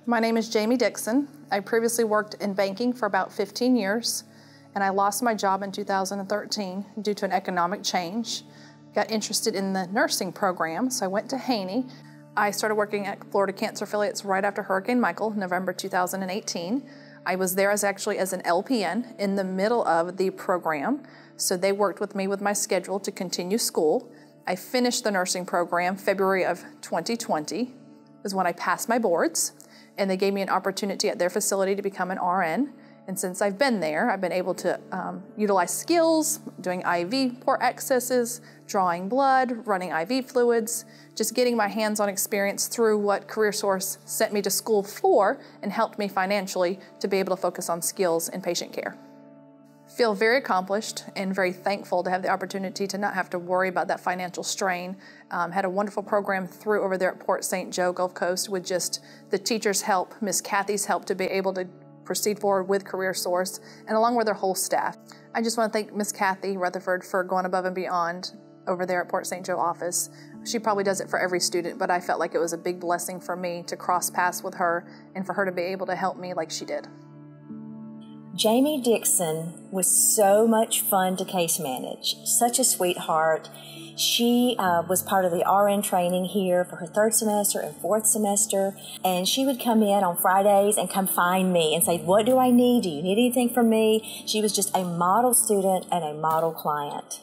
My name is Jamie Dixon. I previously worked in banking for about 15 years, and I lost my job in 2013 due to an economic change. Got interested in the nursing program, so I went to Haney. I started working at Florida Cancer Affiliates right after Hurricane Michael, November 2018. I was there actually as an LPN in the middle of the program, so they worked with me with my schedule to continue school. I finished the nursing program February of 2020 is when I passed my boards, and they gave me an opportunity at their facility to become an RN. And since I've been there, I've been able to utilize skills, doing IV port accesses, drawing blood, running IV fluids, just getting my hands-on experience through what CareerSource sent me to school for and helped me financially to be able to focus on skills in patient care. Feel very accomplished and very thankful to have the opportunity to not have to worry about that financial strain. Had a wonderful program through over there at Port St. Joe, Gulf Coast, with just the teachers' help, Miss Kathy's help to be able to proceed forward with CareerSource, and along with their whole staff. I just want to thank Miss Kathy Rutherford for going above and beyond over there at Port St. Joe office. She probably does it for every student, but I felt like it was a big blessing for me to cross paths with her and for her to be able to help me like she did. Jamie Dixon was so much fun to case manage, such a sweetheart. She was part of the RN training here for her 3rd semester and 4th semester, and she would come in on Fridays and come find me and say, what do I need? Do you need anything from me? She was just a model student and a model client.